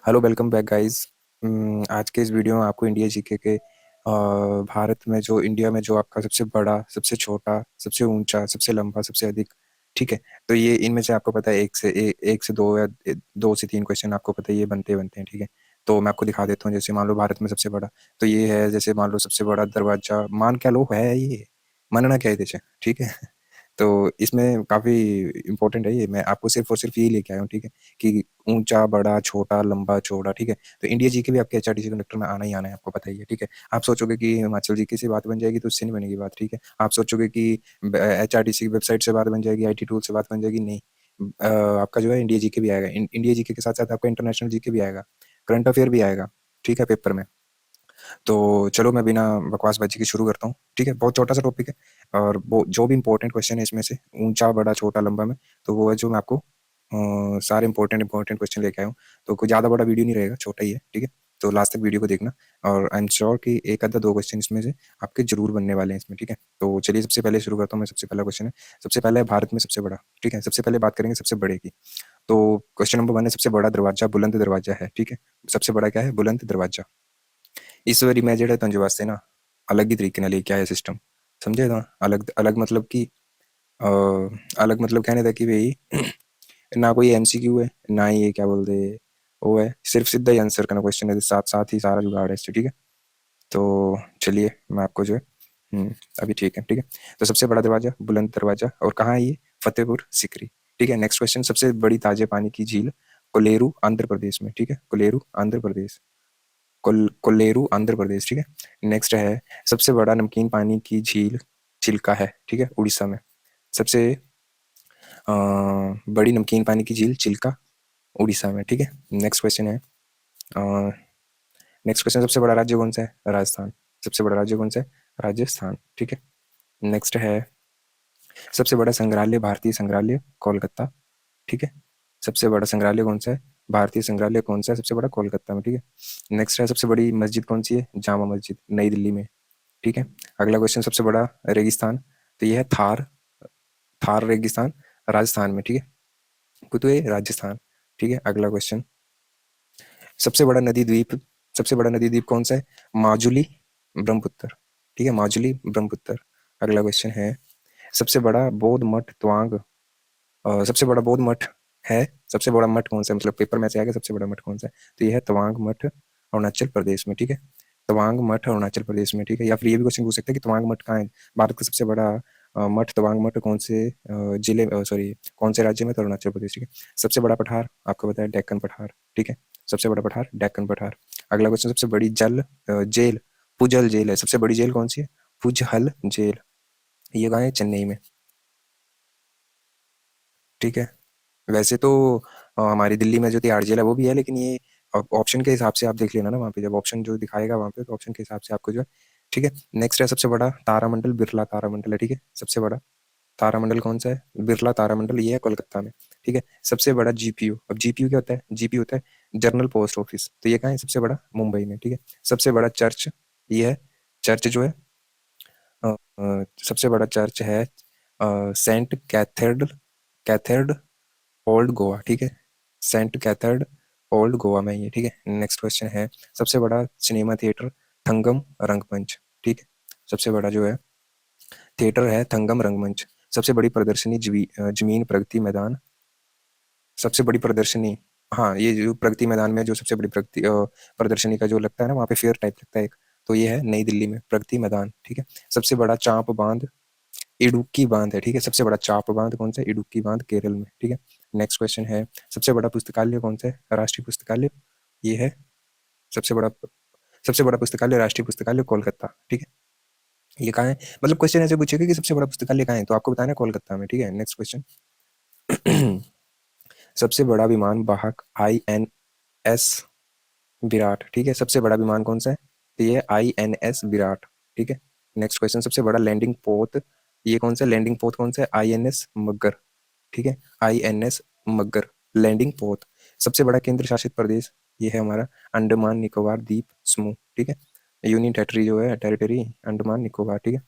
Hello, welcome back guys. आज के इस वीडियो में आपको इंडिया जीके के भारत में जो इंडिया में जो आपका सबसे बड़ा, सबसे छोटा, सबसे ऊंचा, सबसे लंबा, सबसे अधिक, ठीक है। तो ये इनमें से आपको पता है एक से दो या दो से तीन क्वेश्चन आपको पता है ये बनते बनते हैं, ठीक है। तो मैं आपको दिखा देता हूँ। जैसे मान लो भारत में सबसे बड़ा, तो ये है। जैसे मान लो सबसे बड़ा दरवाजा, मान क्या लो है ये, मानना क्या है देश, ठीक है। तो इसमें काफी इंपॉर्टेंट है ये। मैं आपको सिर्फ और सिर्फ यही लेके आया हूँ, ठीक है, कि ऊंचा, बड़ा, छोटा, लंबा, चौड़ा, ठीक है। तो इंडिया जी के भी आपके एचआरटीसी कंडक्टर में आना ही आना है, आपको पता ही है, ठीक है। आप सोचोगे कि हिमाचल जी की से बात बन जाएगी, तो उससे नहीं बनेगी बात, ठीक है। आप सोचोगे कि एचआरटीसी की वेबसाइट से बात बन जाएगी, आईटी टूल से बात बन जाएगी, नहीं। आपका जो है इंडिया जी के भी आएगा। इंडिया जी के साथ साथ आपका इंटरनेशनल जी के भी आएगा, करंट अफेयर भी आएगा, ठीक है, पेपर में। तो चलो मैं बिना बकवासबाजी के शुरू करता हूँ, ठीक है। बहुत छोटा सा टॉपिक है, और वो जो भी इंपॉर्टेंट क्वेश्चन है इसमें से, ऊंचा, बड़ा, छोटा, लंबा में, तो वो है जो मैं आपको सारे इंपॉर्टेंट क्वेश्चन लेके आया हूँ। तो कोई ज़्यादा बड़ा वीडियो नहीं रहेगा, छोटा ही है, ठीक है। तो लास्ट तक वीडियो को देखना, और आई एम श्योर कि एक आधा दो क्वेश्चन इसमें से आपके जरूर बनने वाले हैं इसमें, ठीक है। तो चलिए सबसे पहले शुरू करता हूँ मैं। सबसे पहला क्वेश्चन है, सबसे पहला है भारत में सबसे बड़ा, ठीक है। सबसे पहले बात करेंगे सबसे बड़े की। तो क्वेश्चन नंबर वन है, सबसे बड़ा दरवाजा बुलंद दरवाजा है, ठीक है। सबसे बड़ा क्या है? बुलंद दरवाजा। इस बार मैं जेड़ा तुझे वास्ते ना अलग ही तरीके ਨਾਲ लेके आया सिस्टम, समझे ना। अलग अलग मतलब कि अ, अलग मतलब कहने था कि भाई ना कोई एमसीक्यू है, ना ही ये क्या बोलते, वो है सिर्फ सीधा ही आंसर करना क्वेश्चन है, साथ साथ ही सारा जुगाड़ है इससे, ठीक है। तो चलिए मैं आपको जो है अभी ठीक है, ठीक है। तो सबसे बड़ा दरवाजा, बुलंद दरवाजा, और कहाँ है ये? फतेहपुर सिकरी, ठीक है। नेक्स्ट क्वेश्चन, सबसे बड़ी ताजे पानी की झील, कोलेरू आंध्र प्रदेश में, ठीक है। कोलेरू आंध्र प्रदेश, कोल्लेरू आंध्र प्रदेश, ठीक है। नेक्स्ट है, सबसे बड़ा नमकीन पानी की झील चिल्का है, ठीक है, उड़ीसा में। सबसे बड़ी नमकीन पानी की झील चिल्का, उड़ीसा में, ठीक है। नेक्स्ट क्वेश्चन है, नेक्स्ट क्वेश्चन, सबसे बड़ा राज्य कौन सा है? राजस्थान। सबसे बड़ा राज्य कौन सा है? राजस्थान, ठीक है। नेक्स्ट है, सबसे बड़ा संग्रहालय, भारतीय संग्रहालय कोलकाता, ठीक है। सबसे बड़ा संग्रहालय कौन सा है? भारतीय संग्रहालय कौन सा है सबसे बड़ा? कोलकाता में, ठीक है। नेक्स्ट है, सबसे बड़ी मस्जिद कौन सी है? जामा मस्जिद, नई दिल्ली में, ठीक है। अगला क्वेश्चन, सबसे बड़ा रेगिस्तान, तो ये है थार, थार रेगिस्तान, राजस्थान में, ठीक है। तो ये राजस्थान, ठीक है। अगला क्वेश्चन, सबसे बड़ा नदी द्वीप, सबसे बड़ा नदी द्वीप कौन सा है? माजुली, ब्रह्मपुत्र, ठीक है, माजुली ब्रह्मपुत्र। अगला क्वेश्चन है, सबसे बड़ा बौद्ध मठ त्वांग, सबसे बड़ा बौद्ध मठ है, सबसे बड़ा मठ कौन सा है? मतलब पेपर में से आएगा सबसे बड़ा मठ कौन सा है, तो ये है तवांग मठ, अरुणाचल प्रदेश में, ठीक है। तवांग मठ अरुणाचल प्रदेश में, ठीक है। या फिर ये भी क्वेश्चन पूछ सकते हैं कि तवांग मठ कहाँ है? भारत का सबसे बड़ा मठ तवांग मठ कौन से जिले, सॉरी, कौन से राज्य में? तो अरुणाचल प्रदेश, ठीक है। सबसे बड़ा पठार आपको बताया, डेक्कन पठार, ठीक है। सबसे बड़ा पठार डेक्कन पठार। अगला क्वेश्चन, सबसे बड़ी जेल, पुजल जेल है। सबसे बड़ी जेल कौन सी है? पुजहल जेल। ये कहाँ है? चेन्नई में, ठीक है। वैसे तो हमारी दिल्ली में जो तिहाड़ जेल है वो भी है, लेकिन ये ऑप्शन के हिसाब से आप देख लेना ना, वहाँ पे जब ऑप्शन जो दिखाएगा वहाँ पे, तो ऑप्शन के हिसाब से आपको जो है, ठीक है। नेक्स्ट है, सबसे बड़ा तारामंडल, बिरला तारामंडल है, ठीक है। सबसे बड़ा तारामंडल कौन सा है? बिरला तारामंडल, ये है कोलकाता में, ठीक है। सबसे बड़ा जीपीयू, अब जीपीयू क्या होता है? जीपीयू होता है जर्नल पोस्ट ऑफिस, तो ये कहाँ है? सबसे बड़ा मुंबई में, ठीक है। सबसे बड़ा चर्च, ये है चर्च जो है, सबसे बड़ा चर्च है saint cathedral, cathedral old Goa, ठीक है। सेंट कैथर्ड ओल्ड गोवा में ये, ठीक है। नेक्स्ट क्वेश्चन है, सबसे बड़ा सिनेमा थिएटर, थंगम रंगमंच, ठीक है। सबसे बड़ा जो है थिएटर है थंगम रंगमंच। सबसे बड़ी प्रदर्शनी जमीन प्रगति मैदान, सबसे बड़ी प्रदर्शनी, हाँ, ये जो प्रगति मैदान में जो सबसे बड़ी प्रदर्शनी का जो लगता है ना, वहाँ पे फेयर टाइप लगता है एक, तो ये है नई दिल्ली में प्रगति मैदान, ठीक है। सबसे बड़ा चाप बांध इडुक्की बांध है, ठीक है। सबसे बड़ा चाप बांध कौन सा है? इडुक्की बांध, केरल में, ठीक है। नेक्स्ट क्वेश्चन है, सबसे बड़ा पुस्तकालय कौन सा है? राष्ट्रीय पुस्तकालय, ये है सबसे बड़ा, सबसे बड़ा पुस्तकालय राष्ट्रीय पुस्तकालय कोलकाता, ठीक है। ये कहाँ है? मतलब क्वेश्चन ऐसे पूछेगा कि सबसे बड़ा पुस्तकालय कहाँ है, तो आपको बताना है कोलकाता में, ठीक है। नेक्स्ट क्वेश्चन, सबसे बड़ा विमान वाहक INS विराट, ठीक है। सबसे बड़ा विमान कौन सा है? तो ये INS विराट, ठीक है। नेक्स्ट क्वेश्चन, सबसे बड़ा लैंडिंग पोत, ये कौन सा लैंडिंग पोत कौन सा है? INS मगर, ठीक है। INS मगर लैंडिंग पोत। सबसे बड़ा केंद्र शासित प्रदेश, ये है हमारा अंडमान निकोबार द्वीप समूह, ठीक है। यूनियन टेरिटरी जो है, टेरिटरी अंडमान निकोबार, ठीक है।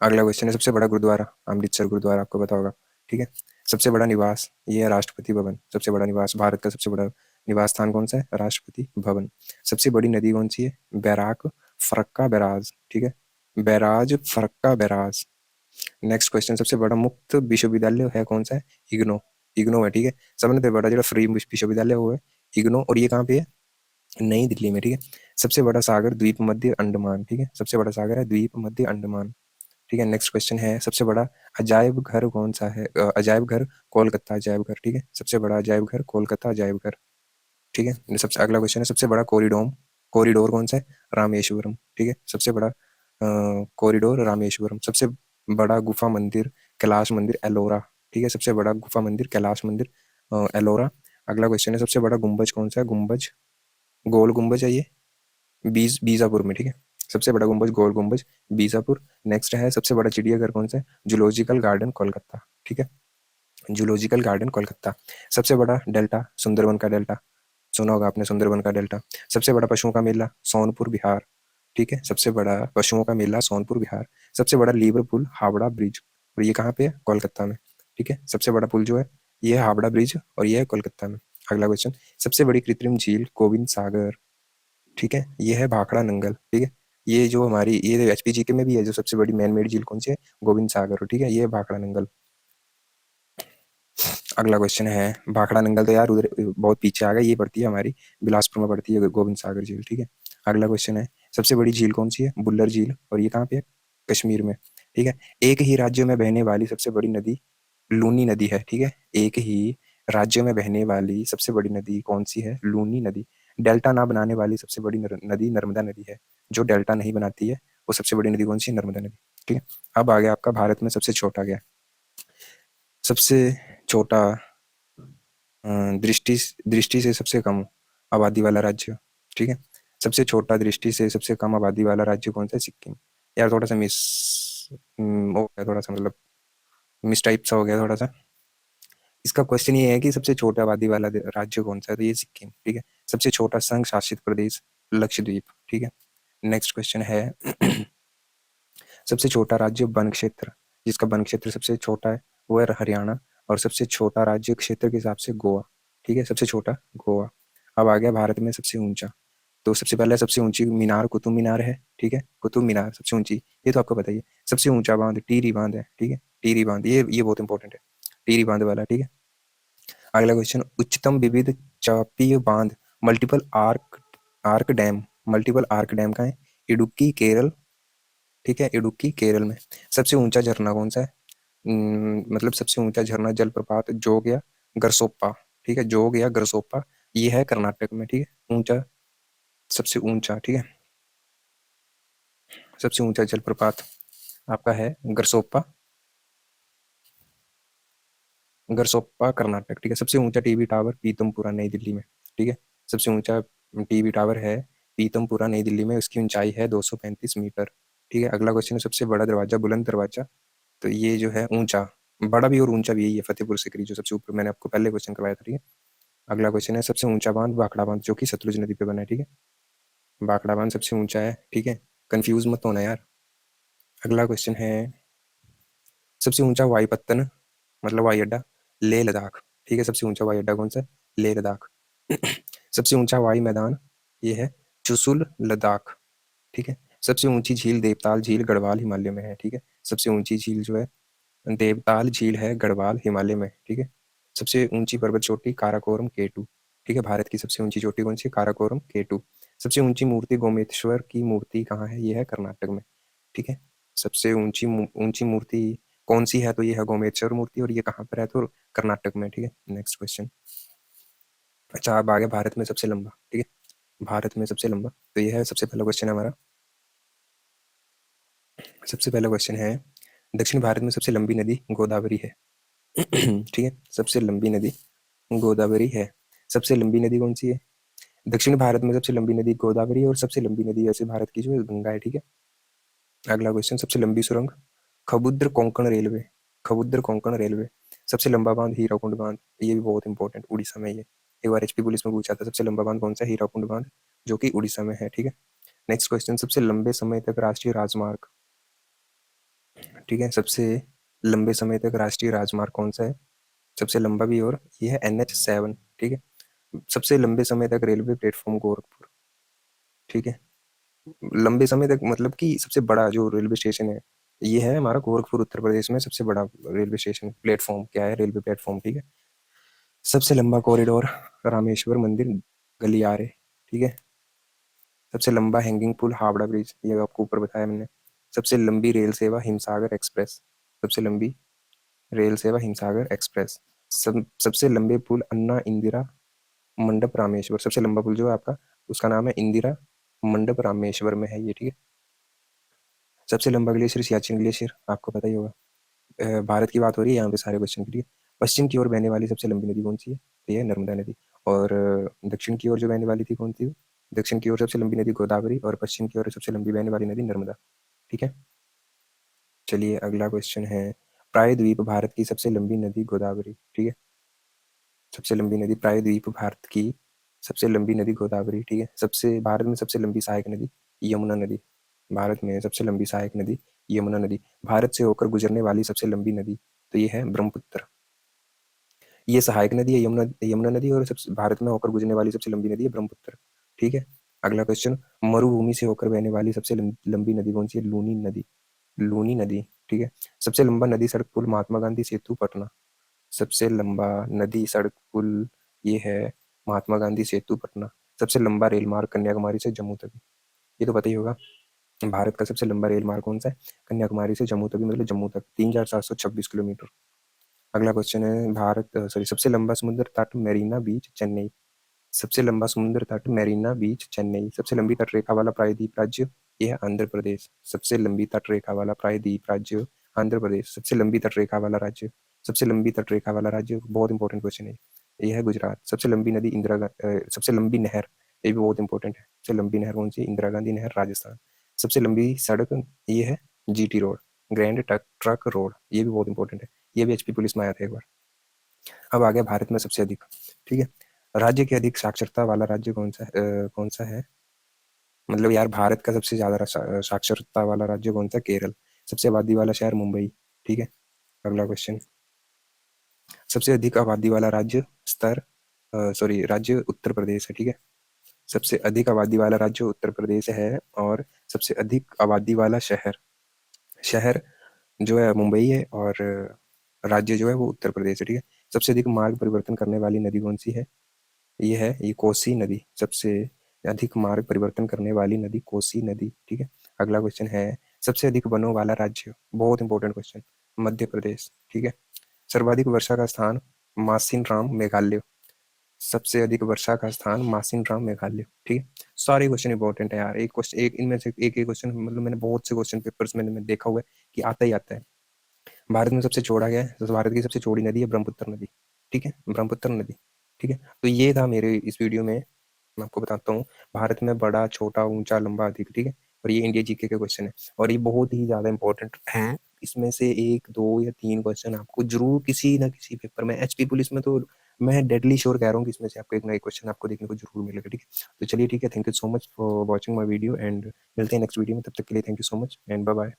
अगला क्वेश्चन है, सबसे बड़ा गुरुद्वारा, अमृतसर गुरुद्वारा, आपको पता होगा, ठीक है। सबसे बड़ा निवास, ये है राष्ट्रपति भवन। सबसे बड़ा निवास, भारत का सबसे बड़ा निवास स्थान कौन सा है? राष्ट्रपति भवन। सबसे बड़ी नदी कौन सी है? बैराक, फरक्का, बैराज। ठीक है, barrage, Farakka, barrage. Next question, सबसे बड़ा मुक्त विश्वविद्यालय है कौन सा है? इग्नो। इग्नो है, ठीक है। सबने बड़ा जो फ्री विश्वविद्यालय वो है इग्नो, और ये कहाँ पे है? नई दिल्ली में, ठीक है। सबसे बड़ा सागर द्वीप मध्य अंडमान, ठीक है। सबसे बड़ा सागर है द्वीप मध्य अंडमान। ठीक है, नेक्स्ट क्वेश्चन है, सबसे बड़ा अजायब घर कौन सा है? अजायब घर कोलकाता अजायब घर, ठीक है। सबसे बड़ा अजायब घर कोलकाता अजायब घर। ठीक है, सबसे अगला क्वेश्चन है, सबसे बड़ा कॉरिडोर कॉरिडोर कौन सा है? रामेश्वरम, ठीक है। सबसे बड़ा कॉरिडोर रामेश्वरम। सबसे बड़ा गुफा मंदिर कैलाश मंदिर एलोरा, ठीक है। सबसे बड़ा गुफा मंदिर कैलाश मंदिर एलोरा। अगला क्वेश्चन है, सबसे बड़ा गुम्बज कौन सा है? गुम्बज, गोल गुम्बज है ये, बीजापुर में, ठीक है। सबसे बड़ा गुम्बज गोल गुम्बज, बीजापुर। नेक्स्ट है, सबसे बड़ा चिड़ियाघर कौन सा है? जूलॉजिकल गार्डन कोलकाता, ठीक है। Zoological garden Kolkata. सबसे बड़ा डेल्टा सुंदरबन का डेल्टा, सुना होगा आपने सुंदरबन का डेल्टा। सबसे बड़ा पशुओं का मेला सोनपुर बिहार, ठीक है। सबसे बड़ा पशुओं का मेला सोनपुर बिहार। सबसे बड़ा लीवर पुल हावड़ा ब्रिज, और ये कहाँ पे है? कोलकाता में, ठीक है। सबसे बड़ा पुल जो है ये है हावड़ा ब्रिज, और ये है कोलकाता में। अगला क्वेश्चन, सबसे बड़ी कृत्रिम झील गोविंद सागर, ठीक है। ये है भाखड़ा नंगल, ठीक है। ये जो हमारी ये एचपीजी के में भी है, जो सबसे बड़ी मैन मेड झील कौन सी है? गोविंद सागर, ठीक है। ये है भाखड़ा नंगल। अगला क्वेश्चन है, भाखड़ा नंगल तो यार उधर बहुत पीछे आ गया, ये पड़ती है हमारी बिलासपुर में पड़ती है गोविंद सागर झील, ठीक है। अगला क्वेश्चन है, सबसे बड़ी झील कौन सी है? बुल्लर झील, और ये कहाँ पे है? कश्मीर में, ठीक है। एक ही राज्य में बहने वाली सबसे बड़ी नदी लूनी नदी है, ठीक है। एक ही राज्य में बहने वाली सबसे बड़ी नदी कौन सी है? लूनी नदी। डेल्टा ना बनाने वाली सबसे बड़ी नदी नर्मदा नदी है। जो डेल्टा नहीं बनाती है वो सबसे बड़ी नदी कौन सी है? नर्मदा नदी, ठीक है। अब आ गया आपका भारत में सबसे छोटा गया, सबसे छोटा दृष्टि दृष्टि से सबसे कम आबादी वाला राज्य, ठीक है। सबसे छोटा दृष्टि से सबसे कम आबादी वाला राज्य कौन सा है? सिक्किम। यार थोड़ा सा मिस हो गया, थोड़ा सा मतलब मिस टाइप सा हो गया थोड़ा सा। इसका क्वेश्चन ये है कि सबसे छोटा आबादी वाला राज्य कौन सा है? तो ये सिक्किम, ठीक है। सबसे छोटा संघ शासित प्रदेश लक्षद्वीप, ठीक है। नेक्स्ट क्वेश्चन है सबसे छोटा राज्य वन क्षेत्र, जिसका वन क्षेत्र सबसे छोटा है वो है हरियाणा, और सबसे छोटा राज्य क्षेत्र के हिसाब से गोवा, ठीक है। सबसे छोटा गोवा। अब आ गया भारत में सबसे ऊंचा, तो सबसे पहले सबसे ऊंची मीनार कुतुब मीनार है, ठीक है। कुतुब मीनार सबसे ऊंची, ये तो आपको बताइए। सबसे ऊंचा बांध टीरी बांध है, ठीक है। टीरी बांध, ये बहुत इंपॉर्टेंट है, टीरी बांध वाला, ठीक है। अगला क्वेश्चन, उच्चतम विविध चापीय बांध multiple arc arc dam, multiple arc dam का है? इडुक्की केरल, ठीक है। इडुक्की केरल में। सबसे ऊंचा झरना कौन सा है? मतलब सबसे ऊंचा झरना जलप्रपात जोग या गरसोप्पा, ठीक है। जोग या गरसोप्पा, ये है कर्नाटक में, ठीक है। ऊंचा, सबसे ऊंचा, ठीक है। सबसे ऊंचा जलप्रपात आपका है गरसोप्पा, गरसोप्पा कर्नाटक, ठीक है। सबसे ऊंचा टीवी टावर पीतमपुरा नई दिल्ली में, ठीक है। सबसे ऊंचा टीवी टावर है पीतमपुरा नई दिल्ली में, उसकी ऊंचाई है 235 मीटर, ठीक है। अगला क्वेश्चन है, सबसे बड़ा दरवाजा बुलंद दरवाजा, तो ये जो है ऊंचा, बड़ा भी और ऊंचा भी यही है, फतेहपुर सिकरी जो सबसे ऊपर, मैंने आपको पहले क्वेश्चन करवाया था, ठीक है। अगला क्वेश्चन है, सबसे ऊंचा बांध भाखड़ा बांध, जो कि सतलुज नदी पे बना है, ठीक है। भाखड़ा बांध सबसे ऊंचा है, ठीक है। कंफ्यूज मत होना यार। अगला क्वेश्चन है, सबसे ऊंचा वायुपत्तन मतलब वायु अड्डा लेह लद्दाख, ठीक है। सबसे ऊंचा वायु अड्डा कौन सा है? लेह लद्दाख। सबसे ऊंचा वायु मैदान ये है चुशुल लद्दाख, ठीक है। सबसे ऊंची झील देवताल झील गढ़वाल हिमालय में है, ठीक है। सबसे ऊंची झील जो है देवताल झील है गढ़वाल हिमालय में, ठीक है। सबसे ऊंची पर्वत चोटी काराकोरम केटू, ठीक है। भारत की सबसे ऊंची चोटी कौन सी है? काराकोरम केटू। सबसे ऊंची मूर्ति गोमेश्वर की मूर्ति कहाँ है? ये है कर्नाटक में, ठीक है। सबसे ऊंची ऊंची मूर्ति कौन सी है? तो ये है गोमेश्वर मूर्ति, और ये कहाँ पर है? तो कर्नाटक में, ठीक है। नेक्स्ट क्वेश्चन, अच्छा अब आगे भारत में सबसे लंबा, ठीक है। भारत में सबसे लंबा, तो ये है सबसे पहला क्वेश्चन है हमारा। सबसे पहला क्वेश्चन है, दक्षिण भारत में सबसे लंबी नदी गोदावरी है। ठीक है, सबसे लंबी नदी गोदावरी है। सबसे लंबी नदी कौन सी है? दक्षिण भारत में सबसे लंबी नदी गोदावरी है, और सबसे लंबी नदी वैसे भारत की जो है गंगा है, ठीक है। अगला क्वेश्चन, सबसे लंबी सुरंग खबुद्र कोंकण रेलवे, खबुद्र कोंकण रेलवे। सबसे लंबा बांध हीराकुंड बांध, ये भी बहुत इंपॉर्टेंट, उड़ीसा में ये एक बार एचपी पुलिस में पूछा था, सबसे लंबा बांध कौन सा है? हीराकुंड बांध, जो कि उड़ीसा में है, ठीक है। नेक्स्ट क्वेश्चन, सबसे लंबे समय तक राष्ट्रीय राजमार्ग, ठीक है। सबसे लंबे समय तक राष्ट्रीय राजमार्ग कौन सा है? सबसे लंबा भी, और ये है NH7, ठीक है। सबसे लंबे समय तक रेलवे प्लेटफॉर्म गोरखपुर, ठीक है। लंबे समय तक मतलब कि सबसे बड़ा जो रेलवे स्टेशन है ये है हमारा गोरखपुर, उत्तर प्रदेश में सबसे बड़ा रेलवे स्टेशन प्लेटफॉर्म क्या है, रेलवे प्लेटफॉर्म, ठीक है। सबसे लंबा कॉरिडोर रामेश्वर मंदिर गलियारे, ठीक है। सबसे लंबा हैंगिंग पुल हावड़ा ब्रिज, ये आपको ऊपर बताया मैंने। सबसे लंबी रेल सेवा हिमसागर एक्सप्रेस, सबसे लंबी रेल सेवा हिमसागर एक्सप्रेस। सबसे लंबे पुल अन्ना इंदिरा मंडप रामेश्वर, सबसे लंबा पुल जो है आपका उसका नाम है इंदिरा मंडप रामेश्वर में है ये, ठीक है। सबसे लंबा ग्लेशियर सियाचिन ग्लेशियर, आपको पता ही होगा। भारत की बात हो रही है यहाँ पे सारे क्वेश्चन के लिए। पश्चिम की ओर बहने वाली सबसे लंबी नदी कौन सी है, तो ये है नर्मदा नदी। और दक्षिण की ओर जो बहने वाली थी कौन सी, दक्षिण की ओर सबसे लंबी नदी गोदावरी, और पश्चिम की ओर सबसे लंबी बहने वाली नदी नर्मदा, ठीक है। चलिए अगला क्वेश्चन है, प्रायद्वीप भारत की सबसे लंबी नदी गोदावरी, ठीक है। सबसे लंबी नदी प्रायद्वीप भारत की सबसे लंबी नदी गोदावरी, ठीक है। सबसे भारत में सबसे लंबी सहायक नदी यमुना नदी, भारत में सबसे लंबी सहायक नदी यमुना नदी। भारत से होकर गुजरने वाली सबसे लंबी नदी तो ये है ब्रह्मपुत्र। ये सहायक नदी है यमुना, यमुना नदी, और सबसे भारत में होकर गुजरने वाली सबसे लंबी नदी है ब्रह्मपुत्र, ठीक है। अगला क्वेश्चन, मरुभूमि से होकर बहने वाली सबसे लंबी नदी कौन सी है, लूनी नदी, लूनी नदी, ठीक है। सबसे लंबा नदी सड़क पुल महात्मा गांधी सेतु पटना, सबसे लंबा नदी सड़क पुल ये है महात्मा गांधी सेतु पटना। सबसे लंबा रेल मार्ग कन्याकुमारी से जम्मू तक, ये तो पता ही होगा। भारत का सबसे लंबा रेल मार्ग कौन सा है, कन्याकुमारी से जम्मू तक, मतलब जम्मू तक 3726 किलोमीटर। अगला क्वेश्चन है, भारत सॉरी सबसे लंबा समुद्र तट मेरीना बीच चेन्नई, सबसे लंबा समुद्र तट मेरीना बीच चेन्नई। सबसे लंबी तटरेखा वाला प्रायद्वीप राज्य यह है आंध्र प्रदेश, सबसे लंबी तटरेखा वाला प्रायद्वीप राज्य आंध्र प्रदेश। सबसे लंबी तटरेखा वाला राज्य, सबसे लंबी तटरेखा वाला राज्य बहुत इंपॉर्टेंट क्वेश्चन है, यह है गुजरात। सबसे लंबी नदी सबसे लंबी नहर, ये भी बहुत इंपॉर्टेंट है, सबसे लंबी नहर कौन सी, इंदिरा गांधी नहर राजस्थान। सबसे लंबी सड़क ये है GT road, grand truck road, ये भी बहुत इंपॉर्टेंट है, ये भी एचपी पुलिस में आया था एक बार। अब आ गया भारत में सबसे अधिक, ठीक है। राज्य के अधिक साक्षरता वाला राज्य कौन सा है, कौन सा है, मतलब यार भारत का सबसे ज्यादा साक्षरता वाला राज्य कौन सा, केरल। सबसे आबादी वाला शहर मुंबई, ठीक है। अगला क्वेश्चन, सबसे अधिक आबादी वाला राज्य स्तर सॉरी राज्य उत्तर प्रदेश है, ठीक है। सबसे अधिक आबादी वाला राज्य उत्तर प्रदेश है, और सबसे अधिक आबादी वाला शहर शहर जो है मुंबई है, और राज्य जो है वो उत्तर प्रदेश है, ठीक है। सबसे अधिक मार्ग परिवर्तन करने वाली नदी कौन सी है, ये है ये कोसी नदी, सबसे अधिक मार्ग परिवर्तन करने वाली नदी कोसी नदी, ठीक है। अगला क्वेश्चन है, सबसे अधिक वनों वाला राज्य, बहुत इंपॉर्टेंट क्वेश्चन, मध्य प्रदेश, ठीक है। सर्वाधिक वर्षा का स्थान मासिन राम मेघालय, सबसे अधिक वर्षा का स्थान मासिन राम मेघालय, ठीक है। सारे क्वेश्चन इंपॉर्टेंट है यार, एक क्वेश्चन एक इनमें से एक एक क्वेश्चन, मतलब मैंने बहुत से क्वेश्चन पेपर्स में मैंने देखा हुआ है कि आता ही आता है। भारत में सबसे चौड़ा क्या है, तो भारत की सबसे चौड़ी नदी है ब्रह्मपुत्र नदी, ठीक है, ब्रह्मपुत्र नदी, ठीक है। तो ये था मेरे इस वीडियो में, मैं आपको बताता हूँ भारत में बड़ा छोटा ऊंचा लंबा अधिक, ठीक है। और ये इंडिया जीके के क्वेश्चन है, और ये बहुत ही ज्यादा इंपॉर्टेंट है। इसमें से एक दो या तीन क्वेश्चन आपको जरूर किसी ना किसी पेपर में, एचपी पुलिस में तो मैं डेडली श्योर कह रहा हूँ कि इसमें से आपको एक ना एक क्वेश्चन आपको देखने को जरूर मिलेगा, ठीक है। तो चलिए ठीक है, thank you so much for watching my video, and मिलते हैं नेक्स्ट वीडियो में, तब तक के लिए thank you so much and bye bye.